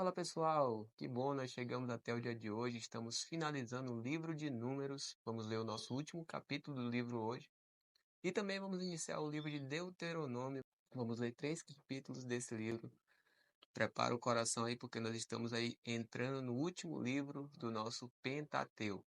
Fala pessoal, que bom, nós chegamos até o dia de hoje, estamos finalizando o livro de Números, vamos ler o nosso último capítulo do livro hoje e também vamos iniciar o livro de Deuteronômio, vamos ler 3 capítulos desse livro. Prepara o coração aí porque nós estamos aí entrando no último livro do nosso Pentateuco.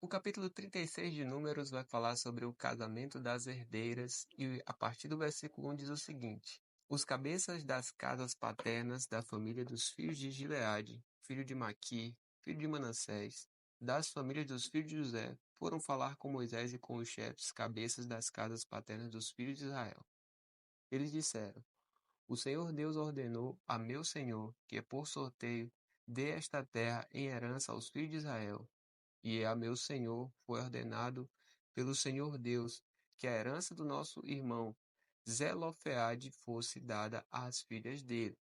O capítulo 36 de Números vai falar sobre o casamento das herdeiras e a partir do versículo 1 diz o seguinte: Os cabeças das casas paternas da família dos filhos de Gileade, filho de Maqui, filho de Manassés, das famílias dos filhos de José, foram falar com Moisés e com os chefes, cabeças das casas paternas dos filhos de Israel. Eles disseram: O Senhor Deus ordenou a meu senhor que, por sorteio, dê esta terra em herança aos filhos de Israel. E a meu senhor foi ordenado pelo Senhor Deus que a herança do nosso irmão Zelofeade fosse dada às filhas dele.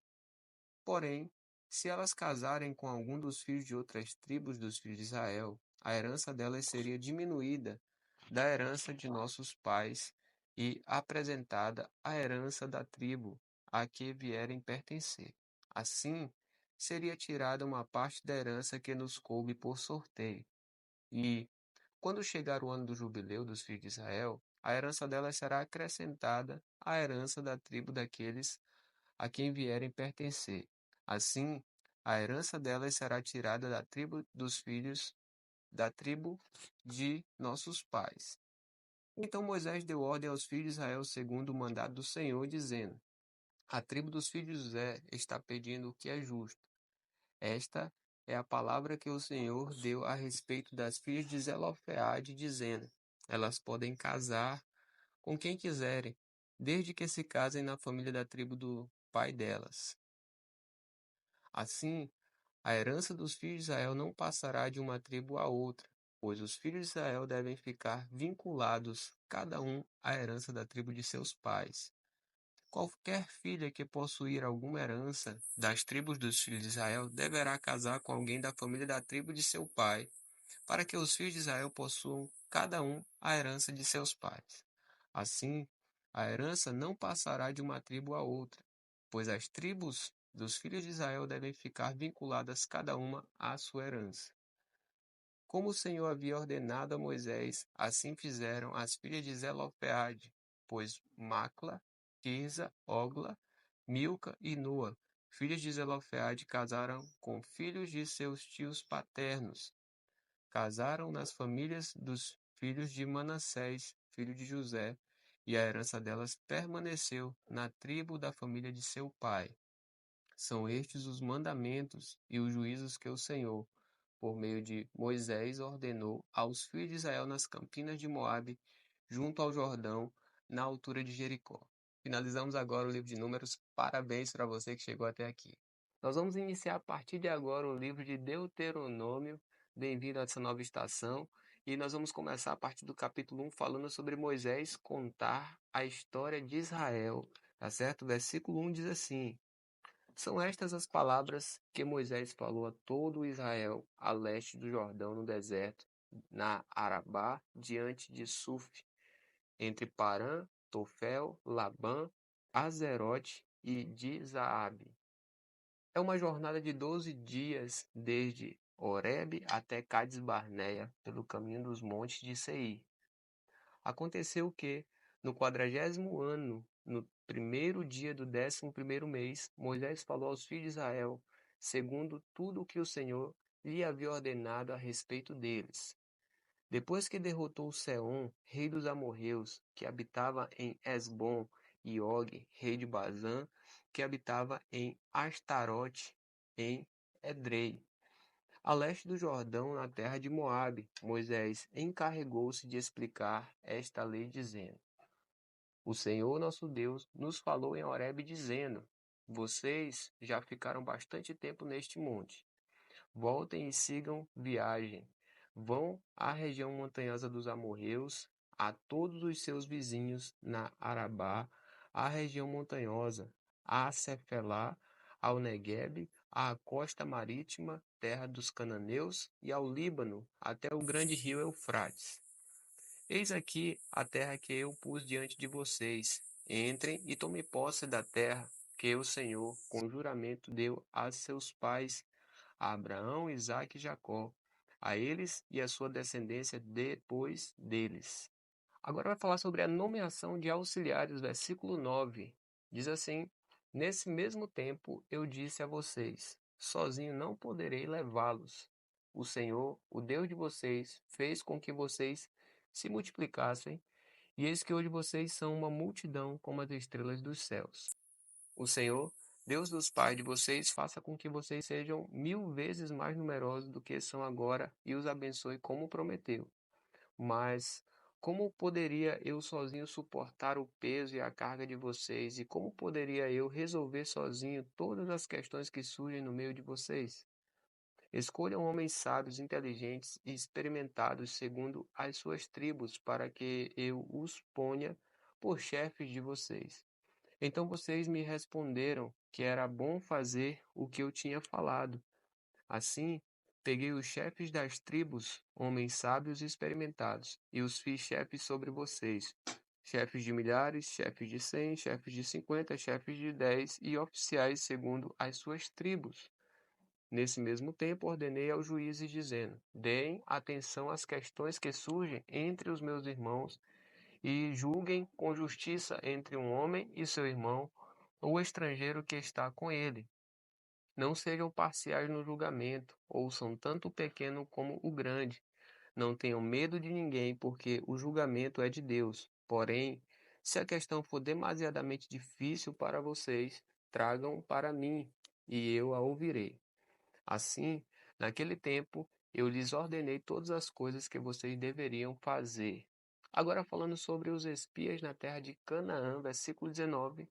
Porém, se elas casarem com algum dos filhos de outras tribos dos filhos de Israel, a herança delas seria diminuída da herança de nossos pais e apresentada a herança da tribo a que vierem pertencer. Assim, seria tirada uma parte da herança que nos coube por sorteio. E, quando chegar o ano do jubileu dos filhos de Israel, a herança delas será acrescentada à herança da tribo daqueles a quem vierem pertencer. Assim, a herança delas será tirada da tribo dos filhos da tribo de nossos pais. Então Moisés deu ordem aos filhos de Israel segundo o mandado do Senhor, dizendo: A tribo dos filhos de José está pedindo o que é justo. Esta é a palavra que o Senhor deu a respeito das filhas de Zelofeade, dizendo: Elas podem casar com quem quiserem, desde que se casem na família da tribo do pai delas. Assim, a herança dos filhos de Israel não passará de uma tribo a outra, pois os filhos de Israel devem ficar vinculados, cada um, à herança da tribo de seus pais. Qualquer filha que possuir alguma herança das tribos dos filhos de Israel deverá casar com alguém da família da tribo de seu pai, para que os filhos de Israel possuam, cada um, a herança de seus pais. Assim, a herança não passará de uma tribo a outra, pois as tribos dos filhos de Israel devem ficar vinculadas cada uma à sua herança. Como o Senhor havia ordenado a Moisés, assim fizeram as filhas de Zelofeade, pois Macla, Tirza, Ogla, Milca e Noa, filhas de Zelofeade, casaram com filhos de seus tios paternos. Casaram nas famílias dos filhos de Manassés, filho de José, e a herança delas permaneceu na tribo da família de seu pai. São estes os mandamentos e os juízos que o Senhor, por meio de Moisés, ordenou aos filhos de Israel nas campinas de Moabe, junto ao Jordão, na altura de Jericó. Finalizamos agora o livro de Números. Parabéns para você que chegou até aqui. Nós vamos iniciar a partir de agora o livro de Deuteronômio. Bem-vindo a essa nova estação. E nós vamos começar a partir do capítulo 1 falando sobre Moisés contar a história de Israel. Tá certo? O versículo 1 diz assim: São estas as palavras que Moisés falou a todo Israel a leste do Jordão no deserto, na Arabá, diante de Suf, entre Parã, Tofel, Labã, Azerote e Dizaabe. É uma jornada de 12 dias desde Horebe até Cades-Barneia, pelo caminho dos montes de Seir. Aconteceu que, no 40º ano, no primeiro dia do 11º mês, Moisés falou aos filhos de Israel, segundo tudo o que o Senhor lhe havia ordenado a respeito deles. Depois que derrotou Seom, rei dos amorreus, que habitava em Esbom, e Og, rei de Bazã, que habitava em Astarote, em Edrei, a leste do Jordão, na terra de Moabe, Moisés encarregou-se de explicar esta lei, dizendo: O Senhor nosso Deus nos falou em Horebe, dizendo: Vocês já ficaram bastante tempo neste monte. Voltem e sigam viagem. Vão à região montanhosa dos amorreus, a todos os seus vizinhos na Arabá, à região montanhosa, a Cefelá, ao Neguebe, à costa marítima, terra dos cananeus, e ao Líbano, até o grande rio Eufrates. Eis aqui a terra que eu pus diante de vocês. Entrem e tomem posse da terra que o Senhor, com juramento, deu a seus pais, a Abraão, Isaque e Jacó, a eles e a sua descendência depois deles. Agora vai falar sobre a nomeação de auxiliares, versículo 9. Diz assim: Nesse mesmo tempo eu disse a vocês: sozinho não poderei levá-los. O Senhor, o Deus de vocês, fez com que vocês se multiplicassem, e eis que hoje vocês são uma multidão como as estrelas dos céus. O Senhor, Deus dos pais de vocês, faça com que vocês sejam 1000 vezes mais numerosos do que são agora e os abençoe como prometeu. Mas como poderia eu sozinho suportar o peso e a carga de vocês? E como poderia eu resolver sozinho todas as questões que surgem no meio de vocês? Escolham homens sábios, inteligentes e experimentados segundo as suas tribos, para que eu os ponha por chefes de vocês. Então vocês me responderam que era bom fazer o que eu tinha falado. Assim, peguei os chefes das tribos, homens sábios e experimentados, e os fiz chefes sobre vocês. Chefes de milhares, chefes de 100, chefes de 50, chefes de 10 e oficiais segundo as suas tribos. Nesse mesmo tempo, ordenei aos juízes, dizendo: deem atenção às questões que surgem entre os meus irmãos e julguem com justiça entre um homem e seu irmão, ou o estrangeiro que está com ele. Não sejam parciais no julgamento, ouçam tanto o pequeno como o grande. Não tenham medo de ninguém, porque o julgamento é de Deus. Porém, se a questão for demasiadamente difícil para vocês, tragam para mim, e eu a ouvirei. Assim, naquele tempo, eu lhes ordenei todas as coisas que vocês deveriam fazer. Agora falando sobre os espias na terra de Canaã, versículo 19.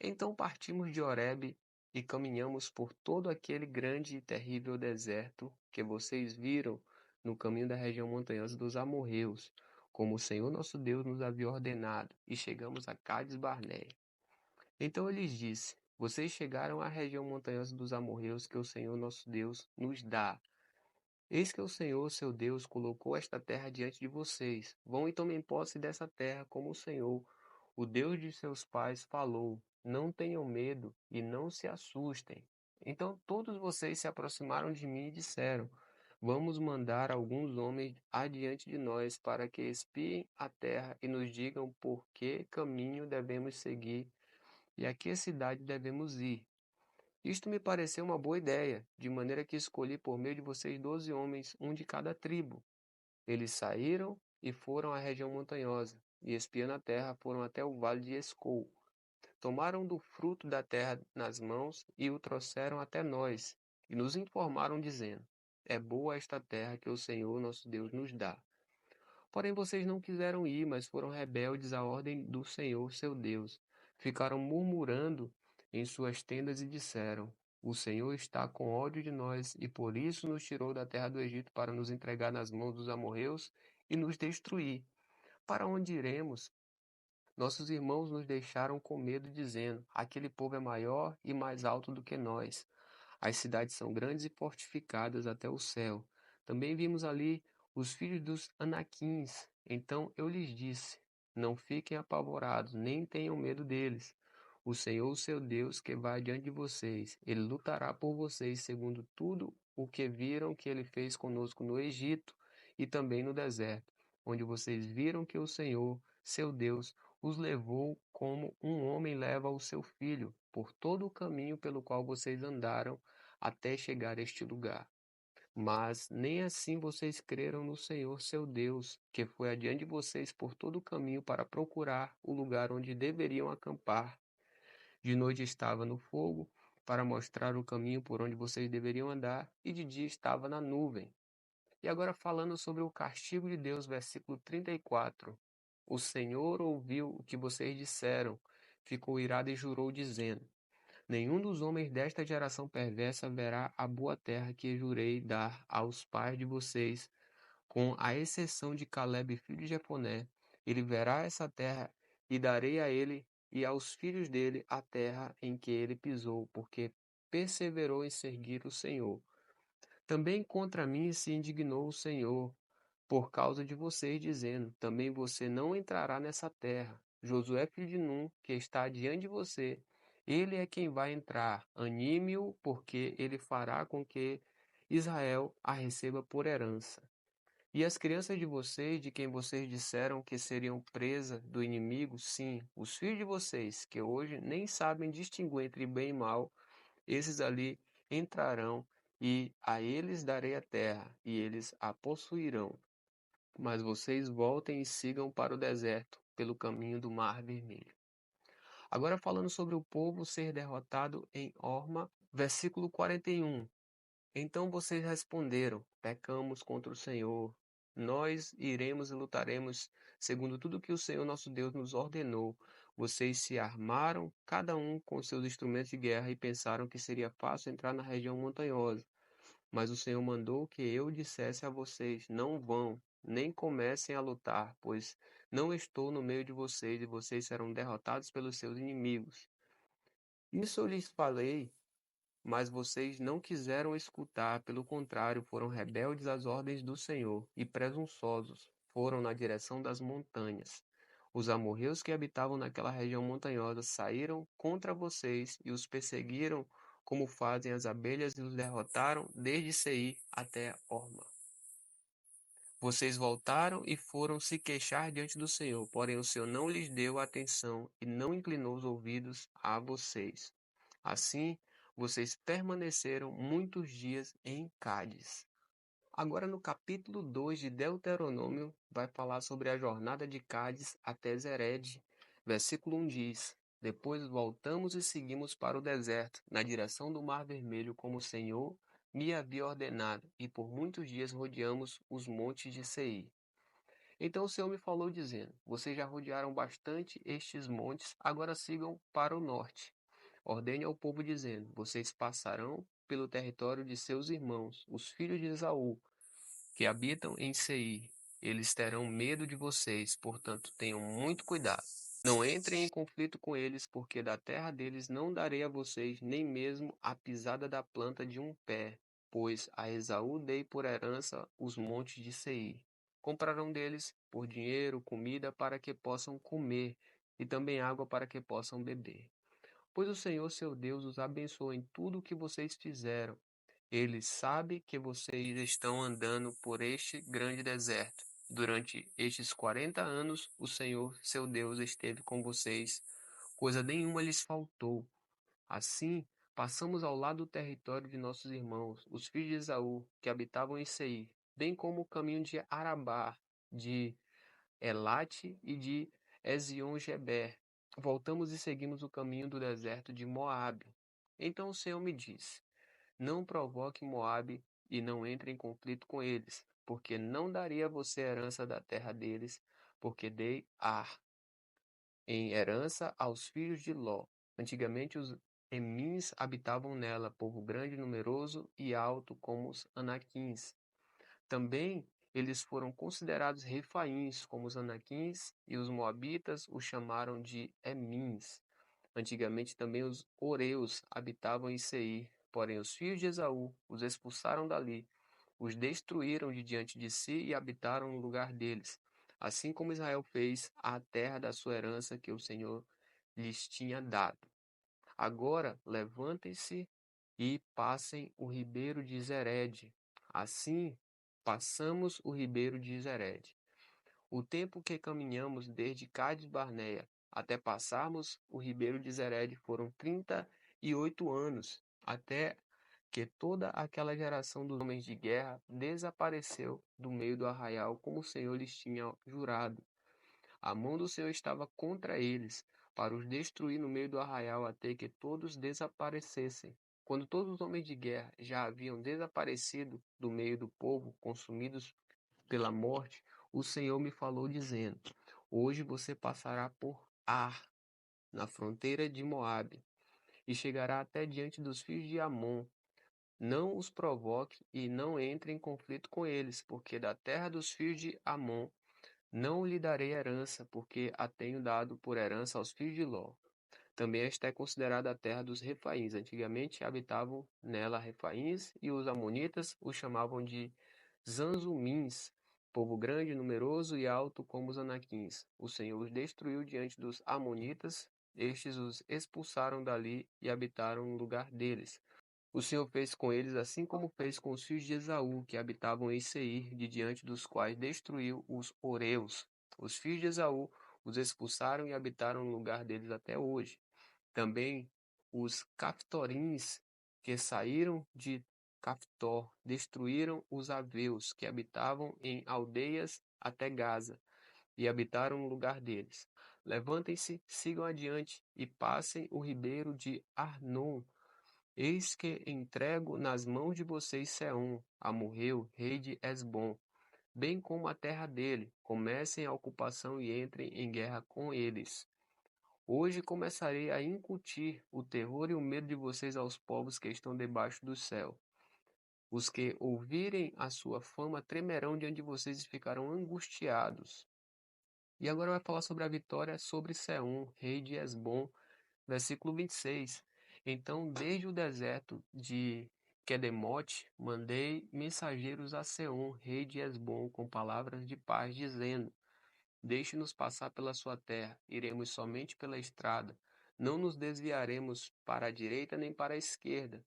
Então partimos de Horebe e caminhamos por todo aquele grande e terrível deserto que vocês viram no caminho da região montanhosa dos amorreus, como o Senhor nosso Deus nos havia ordenado, e chegamos a Cádiz Barneia. Então eu lhes disse: vocês chegaram à região montanhosa dos amorreus que o Senhor nosso Deus nos dá. Eis que o Senhor, seu Deus, colocou esta terra diante de vocês. Vão e tomem posse dessa terra, como o Senhor, o Deus de seus pais, falou. Não tenham medo e não se assustem. Então todos vocês se aproximaram de mim e disseram: vamos mandar alguns homens adiante de nós para que espiem a terra e nos digam por que caminho devemos seguir e a que cidade devemos ir. Isto me pareceu uma boa ideia, de maneira que escolhi por meio de vocês 12 homens, um de cada tribo. Eles saíram e foram à região montanhosa, e espiando a terra, foram até o vale de Escol. Tomaram do fruto da terra nas mãos e o trouxeram até nós, e nos informaram, dizendo: é boa esta terra que o Senhor nosso Deus nos dá. Porém vocês não quiseram ir, mas foram rebeldes à ordem do Senhor seu Deus. Ficaram murmurando em suas tendas e disseram: o Senhor está com ódio de nós e por isso nos tirou da terra do Egito para nos entregar nas mãos dos amorreus e nos destruir. Para onde iremos? Nossos irmãos nos deixaram com medo, dizendo: aquele povo é maior e mais alto do que nós. As cidades são grandes e fortificadas até o céu. Também vimos ali os filhos dos Anaquins. Então eu lhes disse: não fiquem apavorados, nem tenham medo deles. O Senhor, o seu Deus, que vai diante de vocês, ele lutará por vocês segundo tudo o que viram que ele fez conosco no Egito e também no deserto, onde vocês viram que o Senhor, seu Deus, os levou como um homem leva o seu filho, por todo o caminho pelo qual vocês andaram até chegar a este lugar. Mas nem assim vocês creram no Senhor seu Deus, que foi adiante de vocês por todo o caminho para procurar o lugar onde deveriam acampar. De noite estava no fogo, para mostrar o caminho por onde vocês deveriam andar, e de dia estava na nuvem. E agora falando sobre o castigo de Deus, versículo 34. O Senhor ouviu o que vocês disseram, ficou irado e jurou, dizendo: nenhum dos homens desta geração perversa verá a boa terra que jurei dar aos pais de vocês, com a exceção de Caleb, filho de Jefoné. Ele verá essa terra e darei a ele e aos filhos dele a terra em que ele pisou, porque perseverou em seguir o Senhor. Também contra mim se indignou o Senhor, por causa de vocês, dizendo: também você não entrará nessa terra. Josué, filho de Num, que está diante de você, Ele é quem vai entrar. Anime-o, porque ele fará com que Israel a receba por herança. E as crianças de vocês, de quem vocês disseram que seriam presa do inimigo, sim, os filhos de vocês, que hoje nem sabem distinguir entre bem e mal, esses ali entrarão, e a eles darei a terra, e eles a possuirão. Mas vocês voltem e sigam para o deserto, pelo caminho do Mar Vermelho. Agora falando sobre o povo ser derrotado em Orma, versículo 41. Então vocês responderam: pecamos contra o Senhor. Nós iremos e lutaremos segundo tudo que o Senhor nosso Deus nos ordenou. Vocês se armaram, cada um com seus instrumentos de guerra, e pensaram que seria fácil entrar na região montanhosa. Mas o Senhor mandou que eu dissesse a vocês: não vão, nem comecem a lutar, pois não estou no meio de vocês, e vocês serão derrotados pelos seus inimigos. Isso eu lhes falei, mas vocês não quiseram escutar, pelo contrário, foram rebeldes às ordens do Senhor e presunçosos, foram na direção das montanhas. Os amorreus que habitavam naquela região montanhosa saíram contra vocês e os perseguiram, como fazem as abelhas, e os derrotaram desde Seir até Horma. Vocês voltaram e foram se queixar diante do Senhor, porém o Senhor não lhes deu atenção e não inclinou os ouvidos a vocês. Assim, vocês permaneceram muitos dias em Cádiz. Agora, no capítulo 2 de Deuteronômio, vai falar sobre a jornada de Cádiz até Zered. Versículo 1 diz: Depois voltamos e seguimos para o deserto, na direção do Mar Vermelho, como o Senhor me havia ordenado, e por muitos dias rodeamos os montes de Seir. Então o Senhor me falou, dizendo: Vocês já rodearam bastante estes montes, agora sigam para o norte. Ordene ao povo, dizendo: Vocês passarão pelo território de seus irmãos, os filhos de Esaú, que habitam em Seir. Eles terão medo de vocês, portanto, tenham muito cuidado. Não entrem em conflito com eles, porque da terra deles não darei a vocês nem mesmo a pisada da planta de um pé, pois a Esaú dei por herança os montes de Seir. Comprarão deles por dinheiro comida para que possam comer, e também água para que possam beber. Pois o Senhor seu Deus os abençoa em tudo o que vocês fizeram. Ele sabe que vocês estão andando por este grande deserto. Durante estes 40 anos, o Senhor seu Deus esteve com vocês, coisa nenhuma lhes faltou. Assim, passamos ao lado do território de nossos irmãos, os filhos de Esaú, que habitavam em Seir, bem como o caminho de Arabá, de Elate e de Ezion-Geber. Voltamos e seguimos o caminho do deserto de Moabe. Então o Senhor me disse: Não provoque Moabe e não entre em conflito com eles, porque não daria a você a herança da terra deles, porque dei Ar em herança aos filhos de Ló. Antigamente os Emins habitavam nela, povo grande, numeroso e alto como os Anaquins. Também eles foram considerados refaíns, como os anaquins, e os moabitas os chamaram de Emins. Antigamente também os oreus habitavam em Seir, porém os filhos de Esaú os expulsaram dali, os destruíram de diante de si e habitaram no lugar deles, assim como Israel fez à terra da sua herança que o Senhor lhes tinha dado. Agora levantem-se e passem o ribeiro de Zered. Assim, passamos o ribeiro de Zered. O tempo que caminhamos desde Cádiz Barneia até passarmos o ribeiro de Zered foram 38 anos, até que toda aquela geração dos homens de guerra desapareceu do meio do arraial, como o Senhor lhes tinha jurado. A mão do Senhor estava contra eles, para os destruir no meio do arraial até que todos desaparecessem. Quando todos os homens de guerra já haviam desaparecido do meio do povo, consumidos pela morte, o Senhor me falou dizendo: Hoje você passará por Ar, na fronteira de Moabe, e chegará até diante dos filhos de Amon. Não os provoque e não entre em conflito com eles, porque da terra dos filhos de Amon não lhe darei herança, porque a tenho dado por herança aos filhos de Ló. Também esta é considerada a terra dos Refaíns. Antigamente habitavam nela Refaíns, e os amonitas os chamavam de Zanzumins, povo grande, numeroso e alto como os anaquins. O Senhor os destruiu diante dos amonitas estes os expulsaram dali e habitaram no lugar deles. O Senhor fez com eles assim como fez com os filhos de Esaú, que habitavam em Seir, de diante dos quais destruiu os Horeus. Os filhos de Esaú os expulsaram e habitaram no lugar deles até hoje. Também os Caftorins, que saíram de Caftor, destruíram os Aveus, que habitavam em aldeias até Gaza, e habitaram no lugar deles. Levantem-se, sigam adiante e passem o ribeiro de Arnon. Eis que entrego nas mãos de vocês Seom, Amorreu, rei de Hesbom, bem como a terra dele. Comecem a ocupação e entrem em guerra com eles. Hoje começarei a incutir o terror e o medo de vocês aos povos que estão debaixo do céu. Os que ouvirem a sua fama tremerão diante de vocês e ficarão angustiados. E agora vai falar sobre a vitória sobre Seom, rei de Hesbom, versículo 26. Então, desde o deserto de Quedemote, mandei mensageiros a Seom, rei de Hesbom, com palavras de paz, dizendo: Deixe-nos passar pela sua terra, iremos somente pela estrada, não nos desviaremos para a direita nem para a esquerda.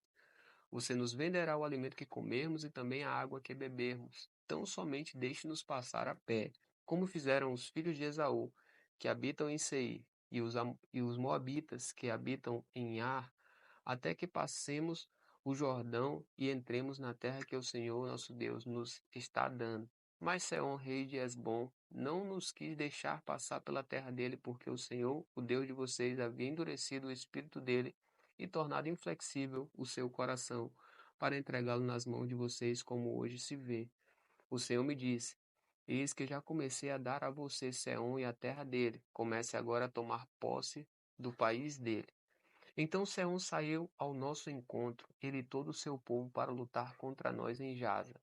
Você nos venderá o alimento que comermos e também a água que bebermos. Tão somente deixe-nos passar a pé, como fizeram os filhos de Esaú, que habitam em Seir, e os moabitas, que habitam em Ar, até que passemos o Jordão e entremos na terra que o Senhor nosso Deus nos está dando. Mas Seom, rei de Hesbom, não nos quis deixar passar pela terra dele, porque o Senhor, o Deus de vocês, havia endurecido o espírito dele e tornado inflexível o seu coração, para entregá-lo nas mãos de vocês, como hoje se vê. O Senhor me disse: Eis que já comecei a dar a você Seom e a terra dele. Comece agora a tomar posse do país dele. Então Seom saiu ao nosso encontro, ele e todo o seu povo, para lutar contra nós em Jaza.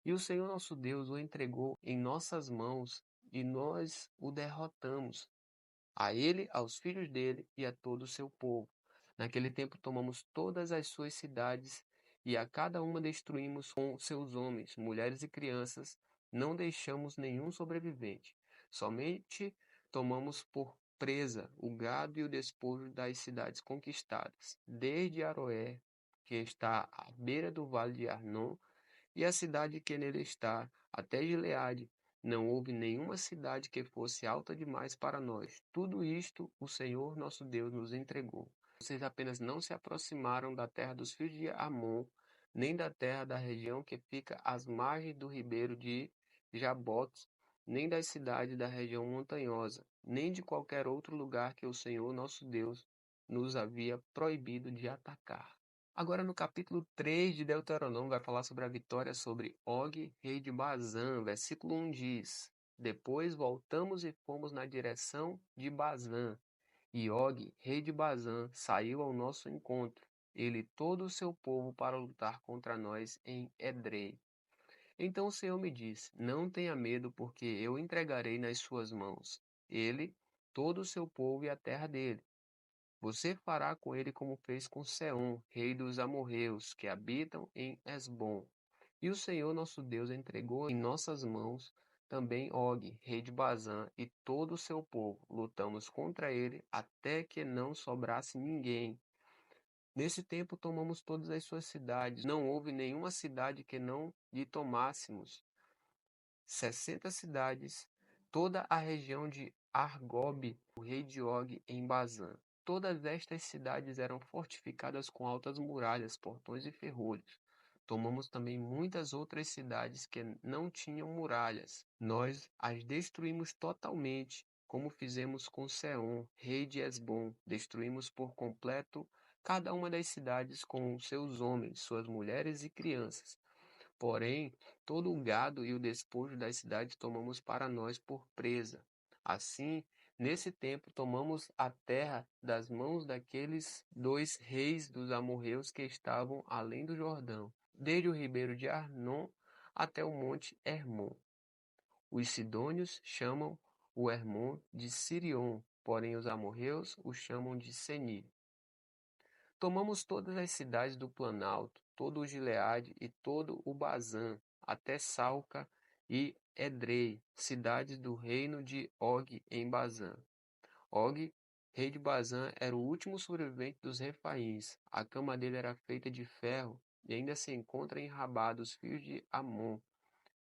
E o Senhor nosso Deus o entregou em nossas mãos, e nós o derrotamos, a ele, aos filhos dele e a todo o seu povo. Naquele tempo tomamos todas as suas cidades, e a cada uma destruímos com seus homens, mulheres e crianças, não deixamos nenhum sobrevivente. Somente tomamos por presa o gado e o despojo das cidades conquistadas, desde Aroé, que está à beira do vale de Arnon, e a cidade que nele está, até Gileade. Não houve nenhuma cidade que fosse alta demais para nós. Tudo isto o Senhor nosso Deus nos entregou. Vocês apenas não se aproximaram da terra dos filhos de Amon, nem da terra da região que fica às margens do ribeiro de Jaboque, nem das cidades da região montanhosa, nem de qualquer outro lugar que o Senhor nosso Deus nos havia proibido de atacar. Agora, no capítulo 3 de Deuteronômio, vai falar sobre a vitória sobre Og, rei de Bazã. Versículo 1 diz: Depois voltamos e fomos na direção de Bazã. E Og, rei de Bazã, saiu ao nosso encontro, ele e todo o seu povo, para lutar contra nós em Edrei. Então o Senhor me disse: Não tenha medo, porque eu entregarei nas suas mãos ele, todo o seu povo e a terra dele. Você fará com ele como fez com Seom, rei dos amorreus, que habitam em Hesbom. E o Senhor nosso Deus entregou em nossas mãos também Og, rei de Bazã, e todo o seu povo. Lutamos contra ele até que não sobrasse ninguém. Nesse tempo tomamos todas as suas cidades. Não houve nenhuma cidade que não lhe tomássemos. 60 cidades, toda a região de Argob, o rei de Og, em Bazã. Todas estas cidades eram fortificadas com altas muralhas, portões e ferrolhos. Tomamos também muitas outras cidades que não tinham muralhas. Nós as destruímos totalmente, como fizemos com Seom, rei de Hesbom. Destruímos por completo cada uma das cidades com seus homens, suas mulheres e crianças. Porém, todo o gado e o despojo das cidades tomamos para nós por presa. Assim, nesse tempo tomamos a terra das mãos daqueles dois reis dos amorreus que estavam além do Jordão, desde o ribeiro de Arnon até o monte Hermon. Os sidônios chamam o Hermon de Sirion, porém os amorreus o chamam de Senir. Tomamos todas as cidades do Planalto, todo o Gileade e todo o Bazã, até Salca e Edrei, cidades do reino de Og em Bazã. Og rei de Bazã, era o último sobrevivente dos Refaíns. A cama dele era feita de ferro e ainda se encontra em Rabá dos filhos de Amon.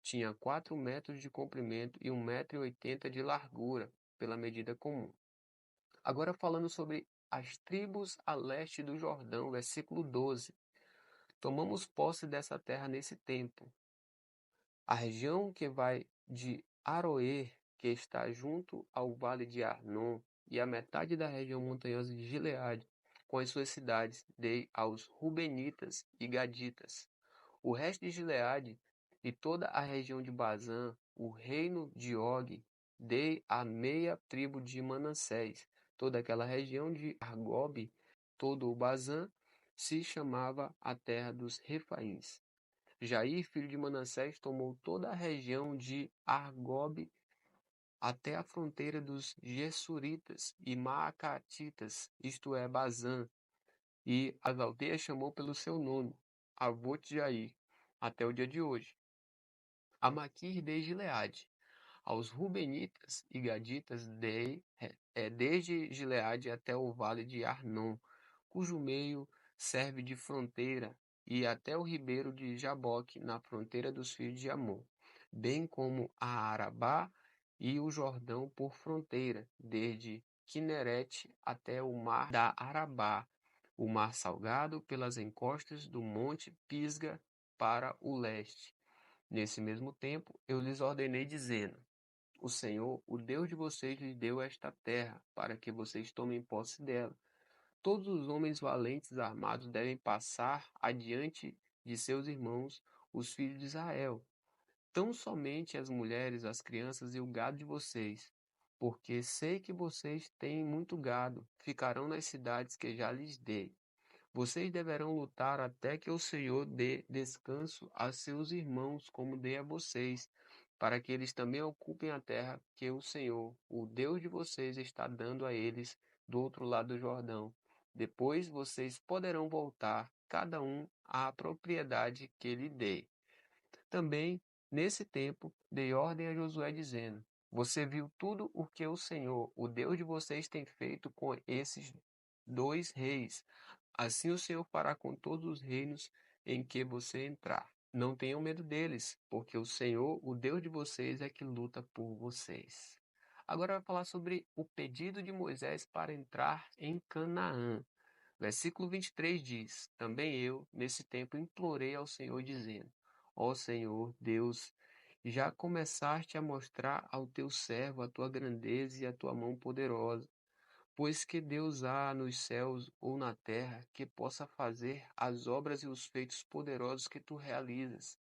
Tinha 4 metros de comprimento e 1,80 m de largura, pela medida comum. Agora falando sobre as tribos a leste do Jordão, versículo 12. Tomamos posse dessa terra nesse tempo. A região que vai de Aroer, que está junto ao vale de Arnon, e a metade da região montanhosa de Gileade, com as suas cidades, dei aos Rubenitas e Gaditas. O resto de Gileade e toda a região de Bazã, o reino de Og, dei à meia tribo de Manassés. Toda aquela região de Argob, todo o Bazã, se chamava a terra dos Refaíns. Jair, filho de Manassés, tomou toda a região de Argob até a fronteira dos Gessuritas e Maacatitas, isto é, Bazã, e as aldeias chamou pelo seu nome, Avote Jair, até o dia de hoje. A Maquir de Gileade. Aos Rubenitas e Gaditas dei, desde Gileade até o vale de Arnon, cujo meio serve de fronteira, e até o ribeiro de Jaboque, na fronteira dos filhos de Amon, bem como a Arabá e o Jordão por fronteira, desde Quinerete até o mar da Arabá, o mar salgado pelas encostas do monte Pisga para o leste. Nesse mesmo tempo, eu lhes ordenei, dizendo: O Senhor, o Deus de vocês, lhes deu esta terra, para que vocês tomem posse dela. Todos os homens valentes armados devem passar adiante de seus irmãos, os filhos de Israel. Tão somente as mulheres, as crianças e o gado de vocês, porque sei que vocês têm muito gado, ficarão nas cidades que já lhes dei. Vocês deverão lutar até que o Senhor dê descanso a seus irmãos, como dei a vocês, para que eles também ocupem a terra que o Senhor, o Deus de vocês, está dando a eles do outro lado do Jordão. Depois vocês poderão voltar, cada um, à propriedade que lhe dei. Também, nesse tempo, dei ordem a Josué, dizendo: Você viu tudo o que o Senhor, o Deus de vocês, tem feito com esses 2 reis. Assim o Senhor fará com todos os reinos em que você entrar. Não tenham medo deles, porque o Senhor, o Deus de vocês, é que luta por vocês. Agora vai falar sobre o pedido de Moisés para entrar em Canaã. Versículo 23 diz: Também eu, nesse tempo, implorei ao Senhor, dizendo: Ó Senhor, Deus, já começaste a mostrar ao teu servo a tua grandeza e a tua mão poderosa. Pois que Deus há nos céus ou na terra que possa fazer as obras e os feitos poderosos que tu realizas.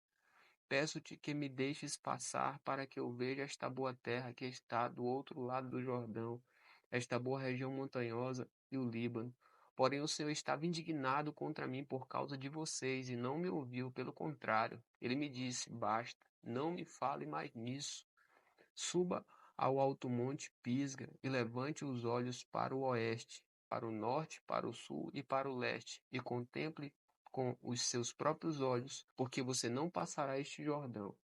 Peço-te que me deixes passar para que eu veja esta boa terra que está do outro lado do Jordão, esta boa região montanhosa e o Líbano. Porém, o Senhor estava indignado contra mim por causa de vocês e não me ouviu. Pelo contrário, ele me disse: Basta, não me fale mais nisso. Suba ao alto monte Pisga e levante os olhos para o oeste, para o norte, para o sul e para o leste, e contemple com os seus próprios olhos, porque você não passará este Jordão.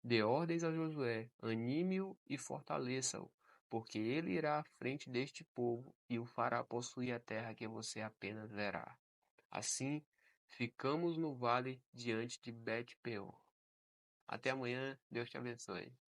Dê ordens a Josué, anime-o e fortaleça-o, porque ele irá à frente deste povo e o fará possuir a terra que você apenas verá. Assim, ficamos no vale diante de Bet-peor. Até amanhã, Deus te abençoe.